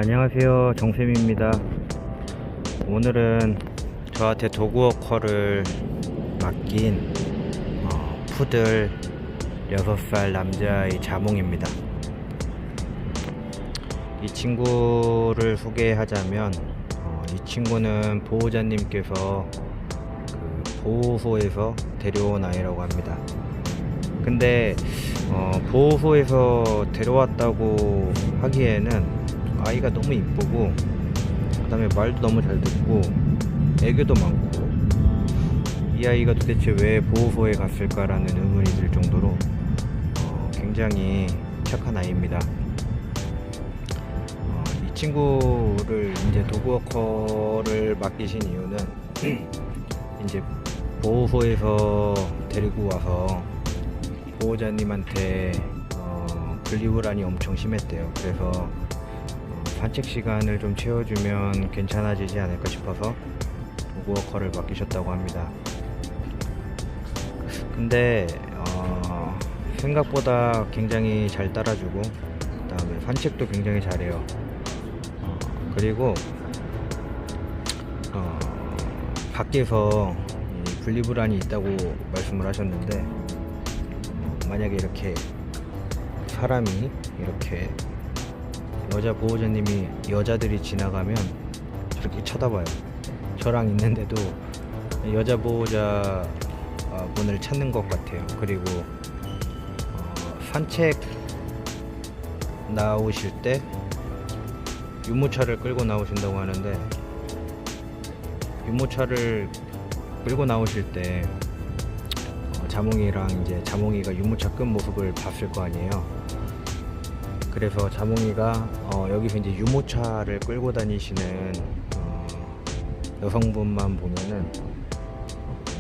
안녕하세요, 정쌤입니다. 오늘은 저한테 도그워커를 맡긴 푸들 6살 남자의 자몽입니다. 이 친구를 소개하자면 이 친구는 보호자님께서 그 보호소에서 데려온 아이라고 합니다. 근데 보호소에서 데려왔다고 하기에는 아이가 너무 이쁘고, 그 다음에 말도 너무 잘 듣고 애교도 많고, 이 아이가 도대체 왜 보호소에 갔을까라는 의문이 들 정도로 굉장히 착한 아이입니다. 이 친구를 이제 도그워커를 맡기신 이유는 이제 보호소에서 데리고 와서 보호자님한테 분리불안이 엄청 심했대요. 그래서 산책 시간을 좀 채워주면 괜찮아지지 않을까 싶어서 도그워커를 맡기셨다고 합니다. 근데 생각보다 굉장히 잘 따라주고, 그 다음에 산책도 굉장히 잘해요. 그리고 밖에서 분리불안이 있다고 말씀을 하셨는데, 만약에 이렇게 사람이 이렇게 여자 보호자님이 여자들이 지나가면 저렇게 쳐다봐요. 저랑 있는데도 여자 보호자 분을 찾는 것 같아요. 그리고 산책 나오실 때 유모차를 끌고 나오신다고 하는데, 유모차를 끌고 나오실 때 자몽이랑 이제 자몽이가 유모차 끈 모습을 봤을 거 아니에요. 그래서 자몽이가 여기서 이제 유모차를 끌고 다니시는 여성분만 보면은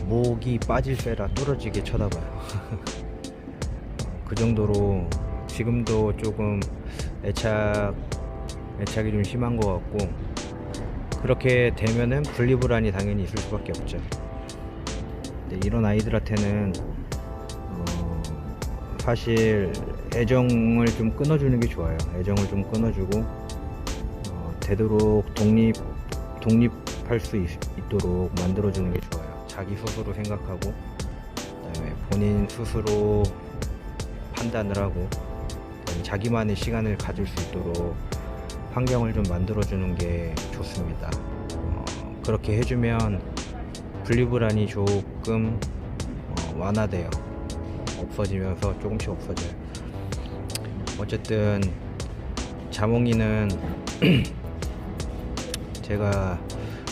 목이 빠질세라 뚫어지게 쳐다봐요. 그 정도로 지금도 조금 애착이 좀 심한 것 같고, 그렇게 되면은 분리불안이 당연히 있을 수밖에 없죠. 근데 이런 아이들한테는 사실 애정을 좀 끊어주는 게 좋아요. 애정을 좀 끊어주고 되도록 독립할 수 있도록 만들어주는 게 좋아요. 자기 스스로 생각하고, 그다음에 본인 스스로 판단을 하고, 자기만의 시간을 가질 수 있도록 환경을 좀 만들어주는 게 좋습니다. 그렇게 해주면 분리불안이 조금 완화돼요. 없어지면서 조금씩 없어져요. 어쨌든 자몽이는 제가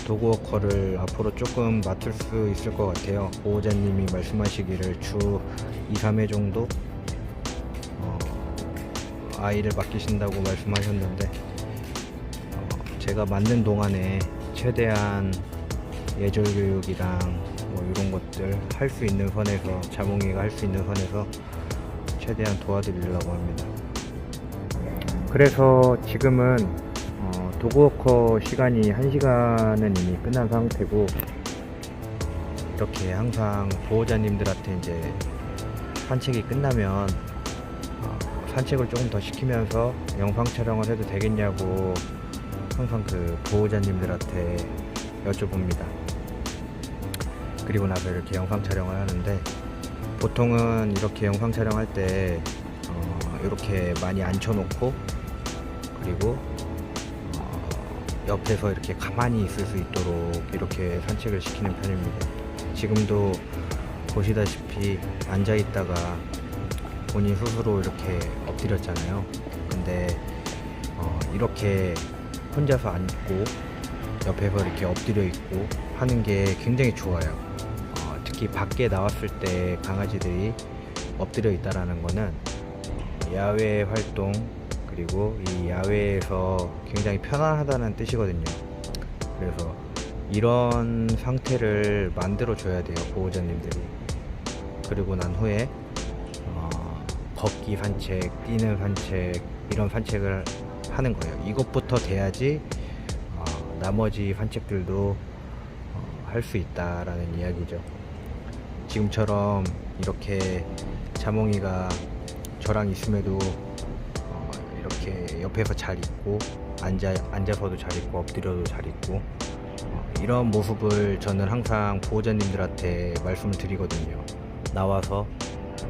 도그워커를 앞으로 조금 맡을 수 있을 것 같아요. 보호자님이 말씀하시기를 주 2-3회 정도 아이를 맡기신다고 말씀하셨는데, 제가 맡는 동안에 최대한 예절 교육이랑 뭐 이런 것들 할 수 있는 선에서, 자몽이가 할 수 있는 선에서 최대한 도와드리려고 합니다. 그래서 지금은 도그워커 시간이 1시간은 이미 끝난 상태고, 이렇게 항상 보호자님들한테 이제 산책이 끝나면 산책을 조금 더 시키면서 영상 촬영을 해도 되겠냐고 항상 그 보호자님들한테 여쭤봅니다. 그리고 나서 이렇게 영상 촬영을 하는데, 보통은 이렇게 영상 촬영할 때 이렇게 많이 앉혀놓고, 그리고 옆에서 이렇게 가만히 있을 수 있도록 이렇게 산책을 시키는 편입니다. 지금도 보시다시피 앉아있다가 본인 스스로 이렇게 엎드렸잖아요. 근데 이렇게 혼자서 앉고 옆에서 이렇게 엎드려 있고 하는 게 굉장히 좋아요. 특히 밖에 나왔을 때 강아지들이 엎드려 있다라는 거는 야외 활동, 그리고 이 야외에서 굉장히 편안하다는 뜻이거든요. 그래서 이런 상태를 만들어 줘야 돼요, 보호자님들이. 그리고 난 후에 걷기 산책, 뛰는 산책, 이런 산책을 하는 거예요. 이것부터 돼야지 나머지 산책들도 할 수 있다라는 이야기죠. 지금처럼 이렇게 자몽이가 저랑 있음에도 이렇게 이렇게 옆에서 잘 있고 앉아서도 잘 있고 엎드려도 잘 있고 이런 모습을 저는 항상 보호자님들한테 말씀을 드리거든요. 나와서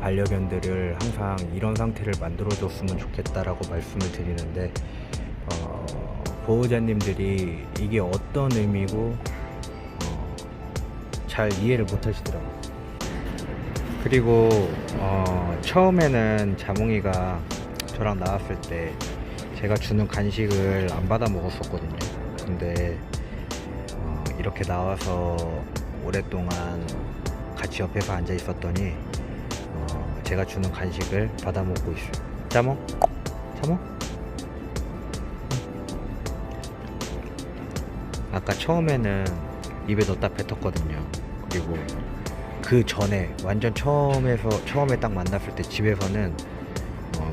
반려견들을 항상 이런 상태를 만들어 줬으면 좋겠다라고 말씀을 드리는데 보호자님들이 이게 어떤 의미고 잘 이해를 못 하시더라고요. 그리고 처음에는 자몽이가 저랑 나왔을 때 제가 주는 간식을 안 받아 먹었었거든요. 근데 이렇게 나와서 오랫동안 같이 옆에서 앉아 있었더니 제가 주는 간식을 받아 먹고 있어요. 자몽? 자몽? 아까 처음에는 입에 넣다 뱉었거든요. 그리고 그 전에 완전 처음에 딱 만났을 때 집에서는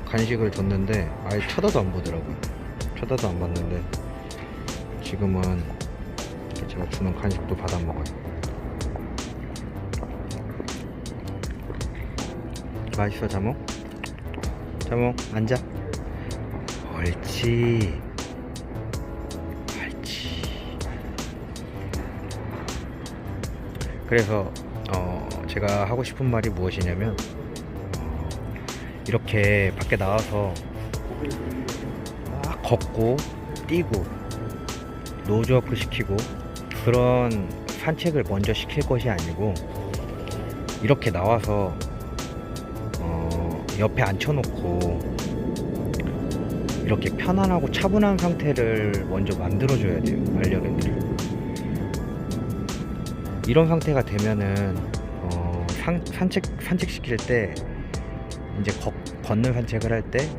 간식을 줬는데 아예 쳐다도 안 보더라고요. 쳐다도 안 봤는데 지금은 제가 주는 간식도 받아 먹어요. 맛있어 자몽? 자몽 앉아. 옳지. 옳지. 그래서 제가 하고 싶은 말이 무엇이냐면 이렇게 밖에 나와서 막 걷고 뛰고 노즈워크 시키고 그런 산책을 먼저 시킬 것이 아니고 이렇게 나와서 옆에 앉혀놓고 이렇게 편안하고 차분한 상태를 먼저 만들어줘야 돼요. 반려견들을. 이런 상태가 되면은 산책 시킬 때 이제 걷는 산책을 할 때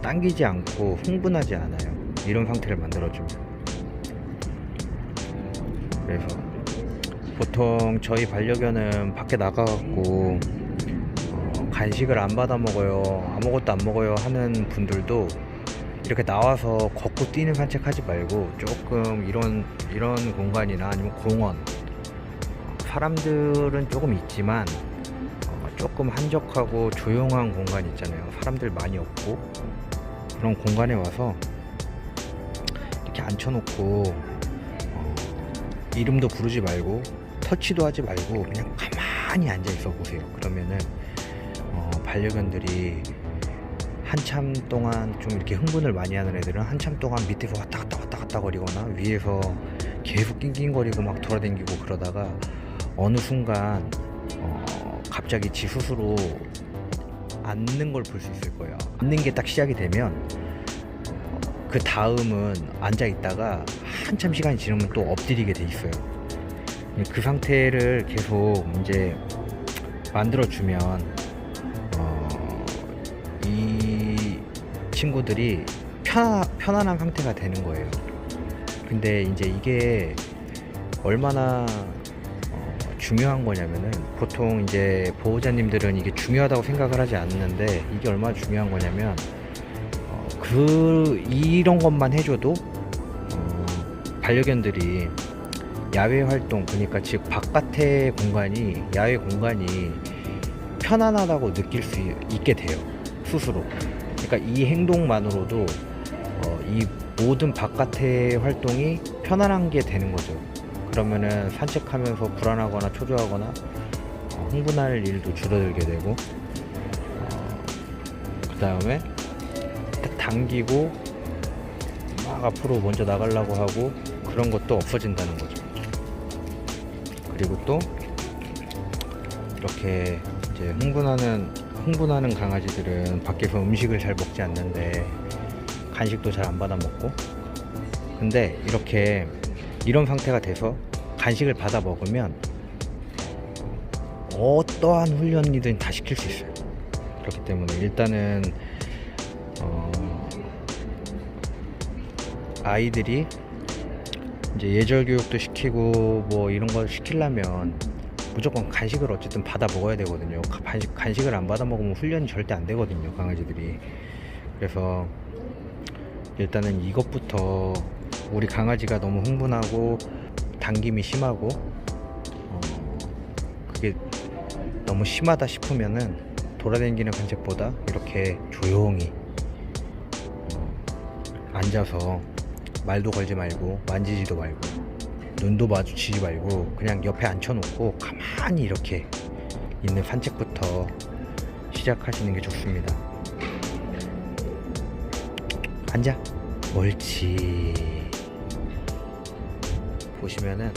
당기지 않고 흥분하지 않아요. 이런 상태를 만들어주면. 그래서 보통 저희 반려견은 밖에 나가갖고 간식을 안 받아 먹어요, 아무것도 안 먹어요 하는 분들도 이렇게 나와서 걷고 뛰는 산책하지 말고 조금 이런 공간이나 아니면 공원, 사람들은 조금 있지만 조금 한적하고 조용한 공간 있잖아요. 사람들 많이 없고 그런 공간에 와서 이렇게 앉혀놓고 이름도 부르지 말고 터치도 하지 말고 그냥 가만히 앉아 있어 보세요. 그러면은 반려견들이 한참 동안 좀 이렇게 흥분을 많이 하는 애들은 한참 동안 밑에서 왔다 갔다 거리거나 위에서 계속 낑낑거리고 막 돌아다니고 그러다가 어느 순간 갑자기 지 스스로 앉는 걸 볼 수 있을 거예요. 앉는 게 딱 시작이 되면 그 다음은 앉아 있다가 한참 시간이 지나면 또 엎드리게 돼 있어요. 그 상태를 계속 이제 만들어 주면 이 친구들이 편안한 상태가 되는 거예요. 근데 이제 이게 얼마나 중요한 거냐면은 보통 이제 보호자님들은 이게 중요하다고 생각을 하지 않는데 이게 얼마나 중요한 거냐면 이런 것만 해줘도 반려견들이 야외 활동, 그러니까 즉 바깥의 공간이, 야외 공간이 편안하다고 느낄 수 있게 돼요, 스스로. 그러니까 이 행동만으로도 이 모든 바깥의 활동이 편안한 게 되는 거죠. 그러면은 산책하면서 불안하거나 초조하거나 흥분할 일도 줄어들게 되고 그 다음에 딱 당기고 막 앞으로 먼저 나가려고 하고 그런 것도 없어진다는 거죠. 그리고 또 이렇게 이제 흥분하는 강아지들은 밖에서 음식을 잘 먹지 않는데 간식도 잘 안 받아 먹고, 근데 이렇게 이런 상태가 돼서 간식을 받아 먹으면 어떠한 훈련이든 다 시킬 수 있어요. 그렇기 때문에 일단은 아이들이 이제 예절 교육도 시키고 뭐 이런 걸 시키려면 무조건 간식을 어쨌든 받아 먹어야 되거든요. 간식을 안 받아 먹으면 훈련이 절대 안 되거든요, 강아지들이. 그래서 일단은 이것부터, 우리 강아지가 너무 흥분하고 당김이 심하고 그게 너무 심하다 싶으면은 돌아다니는 간식보다 이렇게 조용히 앉아서 말도 걸지 말고 만지지도 말고 눈도 마주치지 말고 그냥 옆에 앉혀놓고 가만히 이렇게 있는 산책부터 시작하시는 게 좋습니다. 앉아. 옳지. 보시면은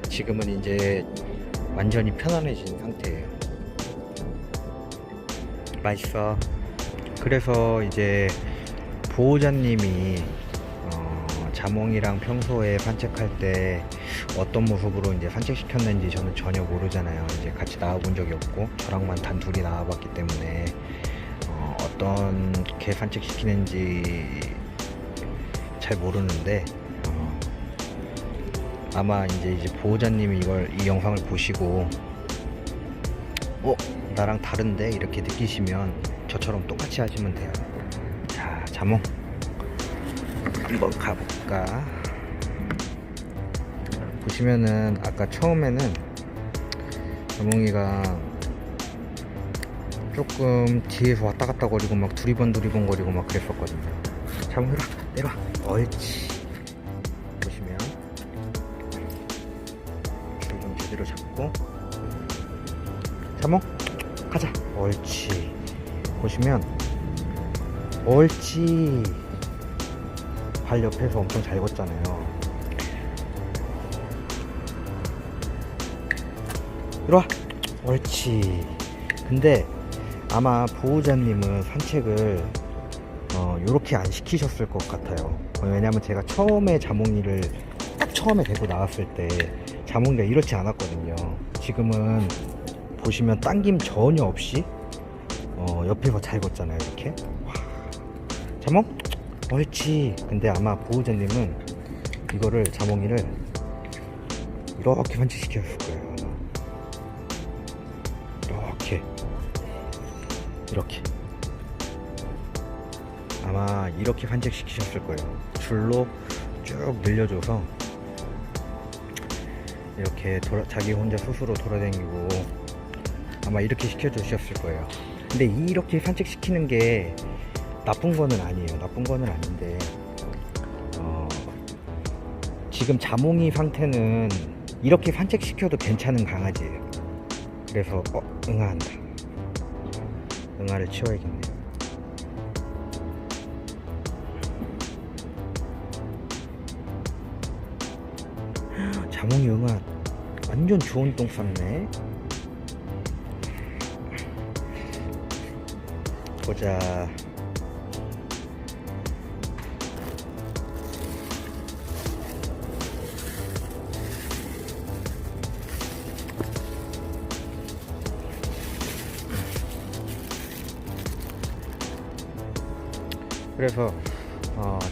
지금은 이제 완전히 편안해진 상태예요. 맛있어. 그래서 이제 보호자님이 자몽이랑 평소에 산책할 때 어떤 모습으로 이제 산책시켰는지 저는 전혀 모르잖아요. 이제 같이 나와본 적이 없고 저랑만 단 둘이 나와봤기 때문에 어떻게 산책시키는지 잘 모르는데 아마 이제 보호자님이 이 영상을 보시고 나랑 다른데 이렇게 느끼시면 저처럼 똑같이 하시면 돼요. 자, 자몽 한번 가볼까? 보시면은 아까 처음에는 자몽이가 조금 뒤에서 왔다 갔다 거리고 막 두리번 거리고 막 그랬었거든요. 자몽 내려와. 옳지. 보시면 줄 좀 제대로 잡고 자몽 가자. 옳지. 보시면 옳지. 발 옆에서 엄청 잘 걷잖아요. 이리와. 옳지. 근데 아마 보호자님은 산책을 요렇게 안 시키셨을 것 같아요. 왜냐면 제가 처음에 자몽이를 딱 처음에 데리고 나왔을 때 자몽이가 이렇지 않았거든요. 지금은 보시면 당김 전혀 없이 옆에서 잘 걷잖아요. 이렇게. 와. 자몽 옳지. 근데 아마 보호자님은 이거를 자몽이를 이렇게 산책시켰을 거예요. 이렇게 아마 이렇게 산책시키셨을 거예요. 줄로 쭉 늘려줘서 이렇게 자기 혼자 스스로 돌아다니고 아마 이렇게 시켜주셨을 거예요. 근데 이렇게 산책시키는 게 나쁜 거는 아니에요. 나쁜 거는 아닌데 지금 자몽이 상태는 이렇게 산책시켜도 괜찮은 강아지예요. 그래서 응아한다. 응아를 치워야겠네. 자몽이 응아 완전 좋은 똥 쌌네. 보자. 그래서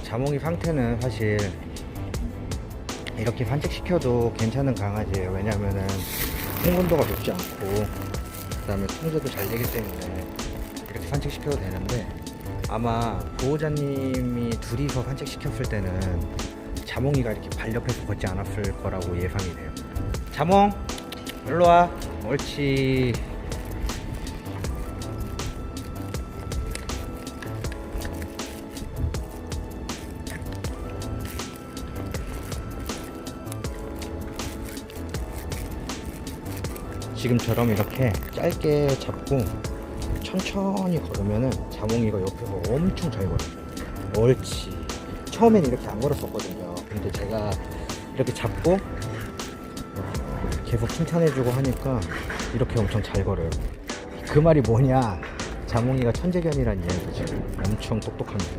자몽이 상태는 사실 이렇게 산책시켜도 괜찮은 강아지예요. 왜냐면은 흥분도가 높지 않고 그 다음에 통제도 잘 되기 때문에 이렇게 산책시켜도 되는데 아마 보호자님이 둘이서 산책시켰을 때는 자몽이가 이렇게 발 옆에서 걷지 않았을 거라고 예상이 돼요. 자몽 일로와. 옳지. 지금처럼 이렇게 짧게 잡고 천천히 걸으면은 자몽이가 옆에서 엄청 잘 걸어요. 옳지. 처음엔 이렇게 안 걸었었거든요. 근데 제가 이렇게 잡고 계속 칭찬해주고 하니까 이렇게 엄청 잘 걸어요. 그 말이 뭐냐? 자몽이가 천재견이란 이야기죠. 엄청 똑똑합니다.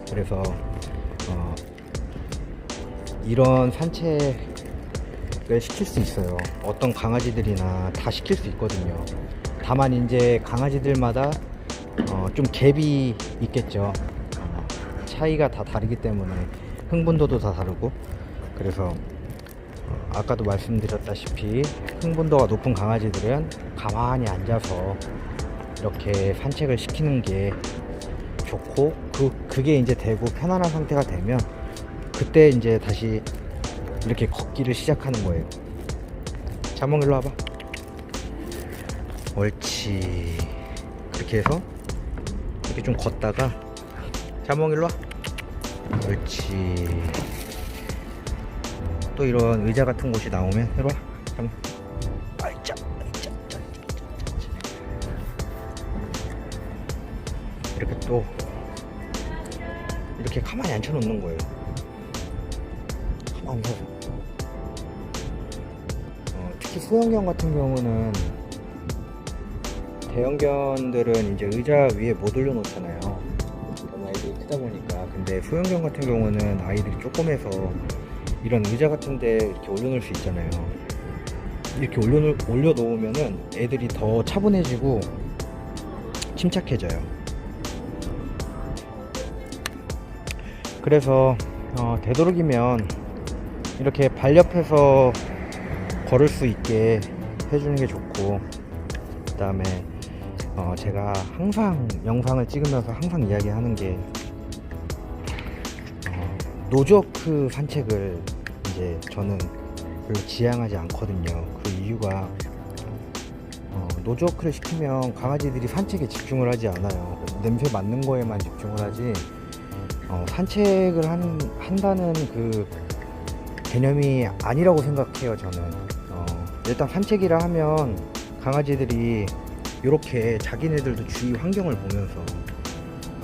그래서 이런 산책 시킬 수 있어요. 어떤 강아지들이나 다 시킬 수 있거든요. 다만 이제 강아지들마다 좀 갭이 있겠죠. 차이가 다 다르기 때문에 흥분도도 다 다르고 그래서 아까도 말씀드렸다시피 흥분도가 높은 강아지들은 가만히 앉아서 이렇게 산책을 시키는 게 좋고 그게 이제 되고 편안한 상태가 되면 그때 이제 다시 이렇게 걷기를 시작하는 거예요. 자몽 일로 와봐. 옳지. 그렇게 해서 이렇게 좀 걷다가 자몽 일로 와. 그렇지. 또 이런 의자 같은 곳이 나오면 일로 와. 자몽. 아이짜, 아이짜, 아이짜, 아이짜. 이렇게 또 이렇게 가만히 앉혀놓는 거예요. 가만히 서. 특히 소형견 같은 경우는 대형견들은 이제 의자 위에 못 올려놓잖아요. 너무 아이들이 크다 보니까. 근데 소형견 같은 경우는 아이들이 조금해서 이런 의자 같은데 이렇게 올려놓을 수 있잖아요. 이렇게 올려놓으면은 애들이 더 차분해지고 침착해져요. 그래서 되도록이면 이렇게 발 옆에서 걸을 수 있게 해주는 게 좋고, 그 다음에 제가 항상 영상을 찍으면서 항상 이야기하는 게 노즈워크 산책을 이제 저는 별로 지향하지 않거든요. 그 이유가 노즈워크를 시키면 강아지들이 산책에 집중을 하지 않아요. 냄새 맡는 거에만 집중을 하지 산책을 한다는 그 개념이 아니라고 생각해요. 저는 일단 산책이라 하면 강아지들이 이렇게 자기네들도 주위 환경을 보면서,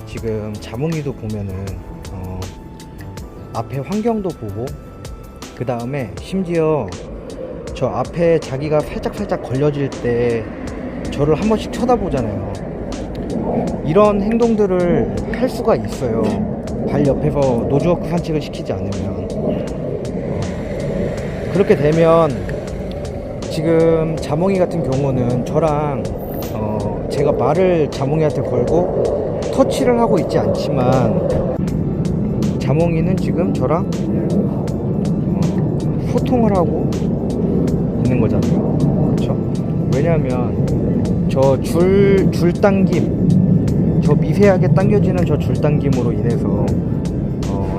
지금 자몽이도 보면은 앞에 환경도 보고, 그 다음에 심지어 저 앞에 자기가 살짝 걸려질 때 저를 한 번씩 쳐다보잖아요. 이런 행동들을 할 수가 있어요. 발 옆에서 노즈워크 산책을 시키지 않으면. 그렇게 되면 지금 자몽이 같은 경우는 저랑 제가 말을 자몽이한테 걸고 터치를 하고 있지 않지만, 자몽이는 지금 저랑 소통을 하고 있는 거잖아요. 그렇죠? 왜냐하면 저 줄 당김, 저 미세하게 당겨지는 저 줄 당김으로 인해서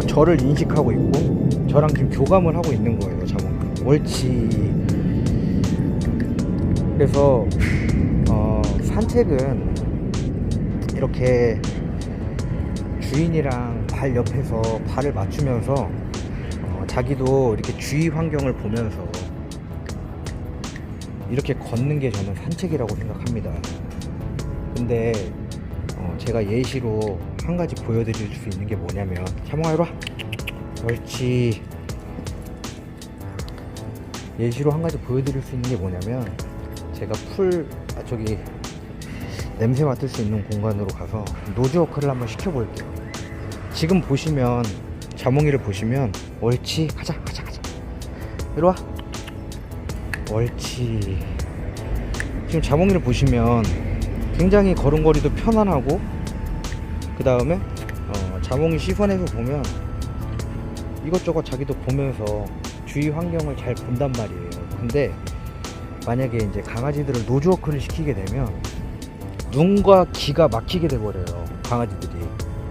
저를 인식하고 있고 저랑 지금 교감을 하고 있는 거예요. 자몽이. 옳지. 그래서 산책은 이렇게 주인이랑 발 옆에서 발을 맞추면서 자기도 이렇게 주위 환경을 보면서 이렇게 걷는 게 저는 산책이라고 생각합니다. 근데 제가 예시로 한 가지 보여드릴 수 있는 게 뭐냐면, 자몽아 이리 와. 옳지. 예시로 한 가지 보여드릴 수 있는 게 뭐냐면, 제가 저기 냄새 맡을 수 있는 공간으로 가서 노즈워크를 한번 시켜볼게요. 지금 보시면, 자몽이를 보시면, 옳지. 가자. 이리 와. 옳지. 지금 자몽이를 보시면 굉장히 걸음걸이도 편안하고, 그 다음에 자몽이 시선에서 보면 이것저것 자기도 보면서 주위 환경을 잘 본단 말이에요. 근데 만약에 이제 강아지들을 노즈워크를 시키게 되면 눈과 귀가 막히게 돼버려요, 강아지들이.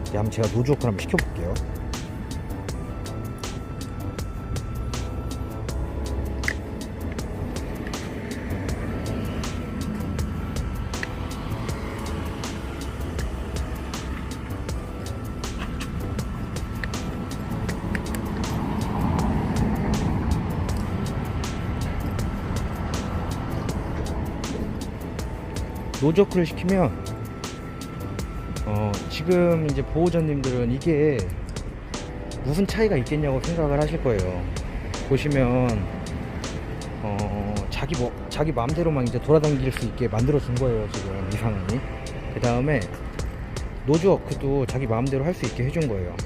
이제 한번 제가 노즈워크를 한번 시켜볼게요. 노즈워크를 시키면 지금 이제 보호자님들은 이게 무슨 차이가 있겠냐고 생각을 하실 거예요. 보시면 자기 마음대로만 이제 돌아다닐 수 있게 만들어 준 거예요, 지금 이 상황이. 그 다음에 노즈워크도 자기 마음대로 할 수 있게 해준 거예요.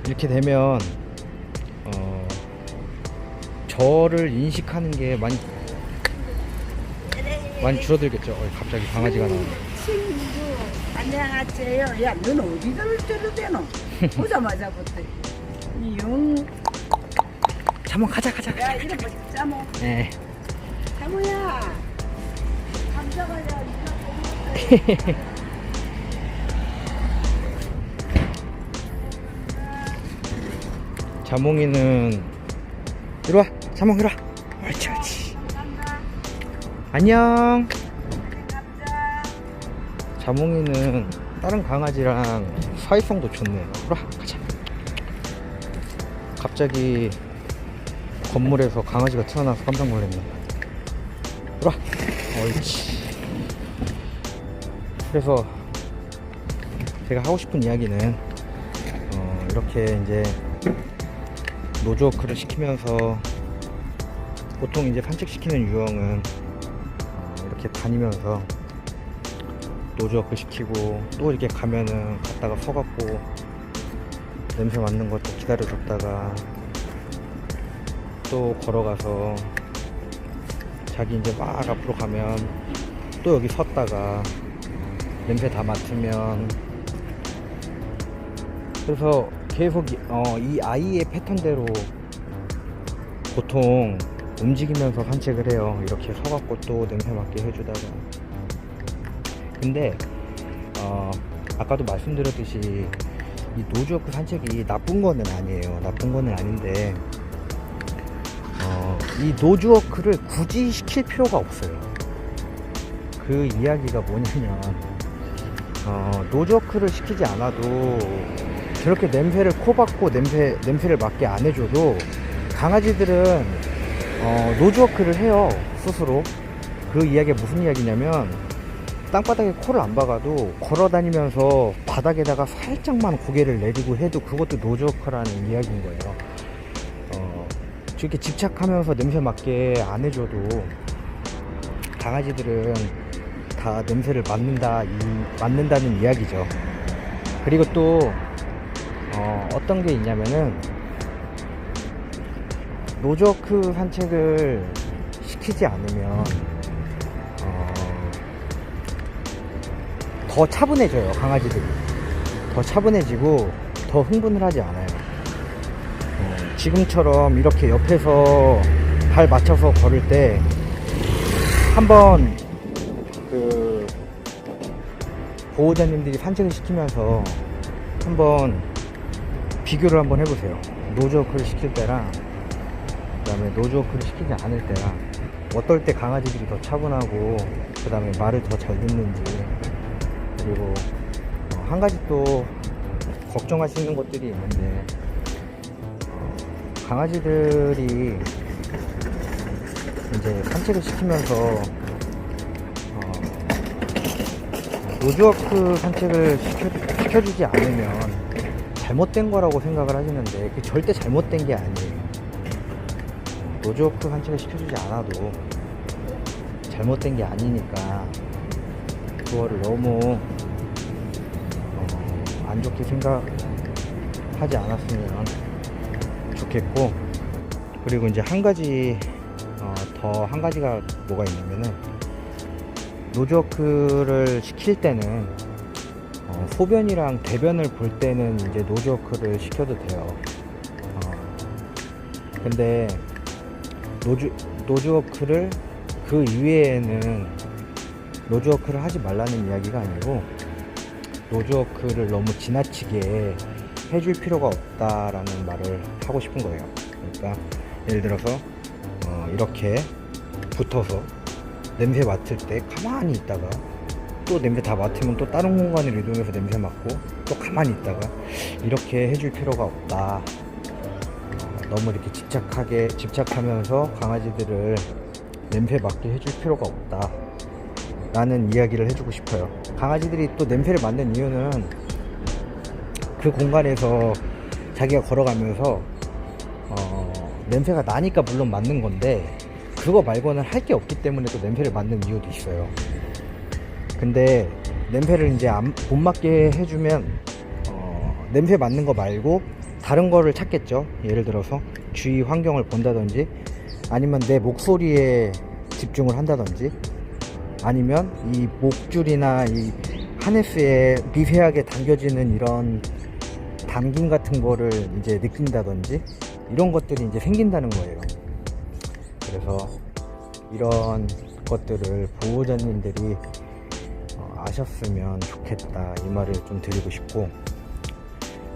이렇게 되면 저를 인식하는 게 많이 줄어들겠죠. 갑자기 강아지가 나오네. 친구 안녕하세요. 야, 넌 어디를 들어대노? 보자마자부터 이용. 자몽 가자. 야, 이름 뭐지? 짜모. 네. 짜모야. 감자가 야, 자몽이는 이리 와. 자몽 이리 와. 옳지. 안녕. 자몽이는 다른 강아지랑 사이성도 좋네요. 그래, 가자. 갑자기 건물에서 강아지가 튀어나와서 깜짝 놀랐네. 그래, 옳지. 그래서 제가 하고 싶은 이야기는 이렇게 이제 노즈워크를 시키면서, 보통 이제 산책시키는 유형은 이렇게 다니면서 노즈워크 시키고 또 이렇게 가면은 갔다가 서갖고 냄새 맡는 것도 기다려줬다가 또 걸어가서 자기 이제 막 앞으로 가면 또 여기 섰다가 냄새 다 맡으면, 그래서 계속 이 아이의 패턴대로 보통 움직이면서 산책을 해요. 이렇게 서갖고 또 냄새 맡게 해주다가. 근데 아까도 말씀드렸듯이 이 노즈워크 산책이 나쁜 거는 아니에요. 나쁜 거는 아닌데 이 노즈워크를 굳이 시킬 필요가 없어요. 그 이야기가 뭐냐면 노즈워크를 시키지 않아도 저렇게 냄새를 코박고 냄새를 맡게 안 해줘도 강아지들은 노즈워크를 해요, 스스로. 그 이야기가 무슨 이야기냐면, 땅바닥에 코를 안 박아도 걸어다니면서 바닥에다가 살짝만 고개를 내리고 해도 그것도 노즈워크라는 이야기인 거예요. 저렇게 집착하면서 냄새 맡게 안 해줘도 강아지들은 다 냄새를 맡는다는 이야기죠. 그리고 또 어떤 게 있냐면은, 노즈워크 산책을 시키지 않으면 더 차분해져요. 강아지들이 더 차분해지고 더 흥분을 하지 않아요. 지금처럼 이렇게 옆에서 발 맞춰서 걸을 때 한번 그 보호자님들이 산책을 시키면서 한번 비교를 한번 해보세요. 노즈워크를 시킬 때랑 그 다음에 노즈워크를 시키지 않을 때랑 어떨 때 강아지들이 더 차분하고 그 다음에 말을 더 잘 듣는지. 그리고 한 가지 또 걱정할 수 있는 것들이 있는데, 강아지들이 이제 산책을 시키면서 노즈워크 산책을 시켜주지 않으면 잘못된 거라고 생각을 하시는데, 그게 절대 잘못된 게 아니에요. 노즈워크 산책을 시켜주지 않아도 잘못된 게 아니니까 그거를 너무 안 좋게 생각하지 않았으면 좋겠고. 그리고 이제 한 가지가 뭐가 있냐면은, 노즈워크를 시킬 때는 소변이랑 대변을 볼 때는 이제 노즈워크를 시켜도 돼요. 근데 노즈워크를 그 이외에는 노즈워크를 하지 말라는 이야기가 아니고, 노즈워크를 너무 지나치게 해줄 필요가 없다라는 말을 하고 싶은 거예요. 그러니까 예를 들어서 이렇게 붙어서 냄새 맡을 때 가만히 있다가 또 냄새 다 맡으면 또 다른 공간을 이동해서 냄새 맡고 또 가만히 있다가, 이렇게 해줄 필요가 없다. 너무 이렇게 집착하면서 강아지들을 냄새 맡게 해줄 필요가 없다 라는 이야기를 해주고 싶어요. 강아지들이 또 냄새를 맡는 이유는 그 공간에서 자기가 걸어가면서 냄새가 나니까 물론 맡는 건데, 그거 말고는 할 게 없기 때문에 또 냄새를 맡는 이유도 있어요. 근데 냄새를 이제 못 맡게 해주면 냄새 맡는 거 말고 다른 거를 찾겠죠. 예를 들어서 주위 환경을 본다든지, 아니면 내 목소리에 집중을 한다든지, 아니면 이 목줄이나 이 하네스에 미세하게 당겨지는 이런 당김 같은 거를 이제 느낀다든지, 이런 것들이 이제 생긴다는 거예요. 그래서 이런 것들을 보호자님들이 아셨으면 좋겠다, 이 말을 좀 드리고 싶고.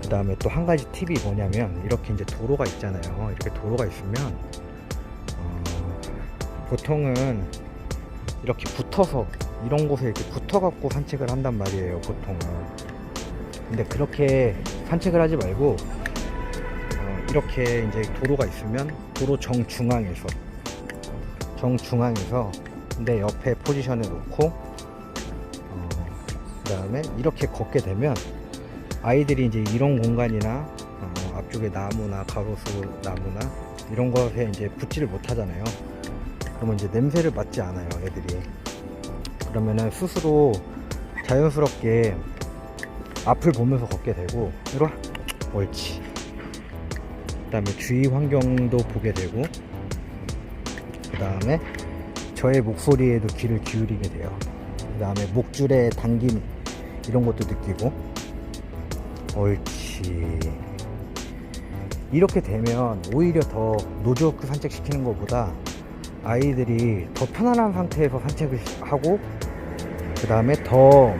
그 다음에 또 한 가지 팁이 뭐냐면, 이렇게 이제 도로가 있잖아요. 이렇게 도로가 있으면 보통은 이렇게 붙어서 이런 곳에 이렇게 붙어갖고 산책을 한단 말이에요, 보통은. 근데 그렇게 산책을 하지 말고 이렇게 이제 도로가 있으면 도로 정중앙에서 내 옆에 포지션에 놓고 그 다음에 이렇게 걷게 되면 아이들이 이제 이런 공간이나 앞쪽에 나무나 가로수 나무나 이런 것에 이제 붙지를 못하잖아요. 그러면 이제 냄새를 맡지 않아요, 애들이. 그러면은 스스로 자연스럽게 앞을 보면서 걷게 되고, 이리 와, 옳지. 그 다음에 주위 환경도 보게 되고, 그 다음에 저의 목소리에도 귀를 기울이게 돼요. 그 다음에 목줄의 당김 이런 것도 느끼고, 옳지. 이렇게 되면 오히려 더 노즈워크 산책시키는 것보다 아이들이 더 편안한 상태에서 산책을 하고, 그 다음에 더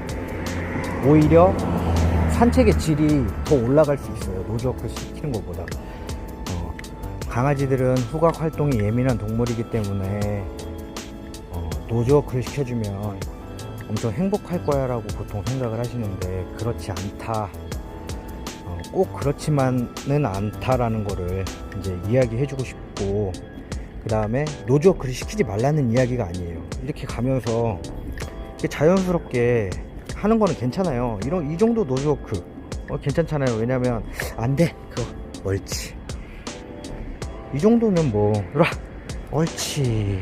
오히려 산책의 질이 더 올라갈 수 있어요, 노즈워크 시키는 것보다. 강아지들은 후각 활동이 예민한 동물이기 때문에 노즈워크를 시켜주면 엄청 행복할 거야 라고 보통 생각을 하시는데, 그렇지 않다, 꼭 그렇지만은 않다라는 거를 이제 이야기해 주고 싶고, 그 다음에 노즈워크를 시키지 말라는 이야기가 아니에요. 이렇게 가면서 이렇게 자연스럽게 하는 거는 괜찮아요. 이 정도 노즈워크 괜찮잖아요. 왜냐면 안 돼, 그거 옳지. 이 정도면 뭐 이리와, 옳지.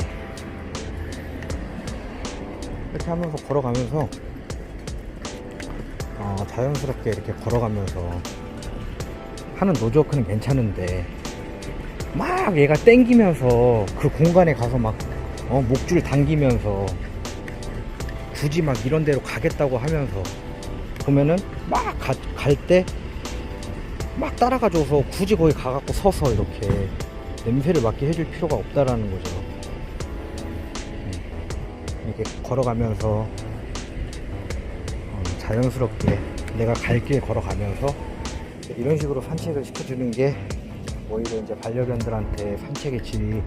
이렇게 하면서 걸어가면서 자연스럽게 이렇게 걸어가면서 하는 노즈워크는 괜찮은데, 막 얘가 땡기면서 그 공간에 가서 막 목줄 당기면서 굳이 막 이런 데로 가겠다고 하면서 보면은 막 갈 때 막 따라가줘서 굳이 거기 가갖고 서서 이렇게 냄새를 맡게 해줄 필요가 없다라는 거죠. 이렇게 걸어가면서 자연스럽게 내가 갈 길 걸어가면서 이런 식으로 산책을 시켜주는 게 오히려 이제 반려견들한테 산책의 질이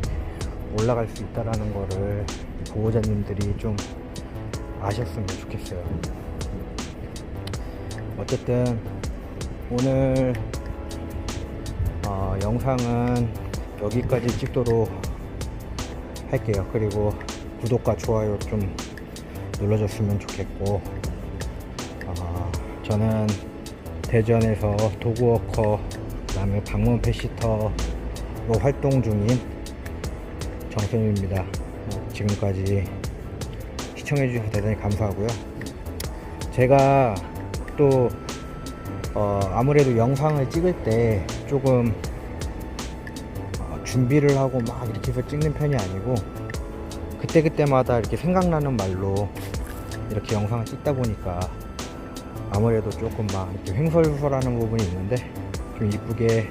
올라갈 수 있다라는 거를 보호자님들이 좀 아셨으면 좋겠어요. 어쨌든 오늘 영상은 여기까지 찍도록 할게요. 그리고 구독과 좋아요 좀 눌러줬으면 좋겠고, 저는 대전에서 도그워커, 그 다음에 방문 펫시터로 활동 중인 정쌤입니다. 지금까지 시청해주셔서 대단히 감사하고요. 제가 또 아무래도 영상을 찍을 때 조금 준비를 하고 막 이렇게 해서 찍는 편이 아니고, 그때그때마다 이렇게 생각나는 말로 이렇게 영상을 찍다 보니까 아무래도 조금 막 이렇게 횡설수설하는 부분이 있는데 좀 이쁘게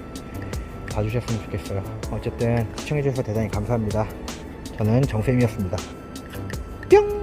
봐주셨으면 좋겠어요. 어쨌든 시청해주셔서 대단히 감사합니다. 저는 정쌤이었습니다. 뿅!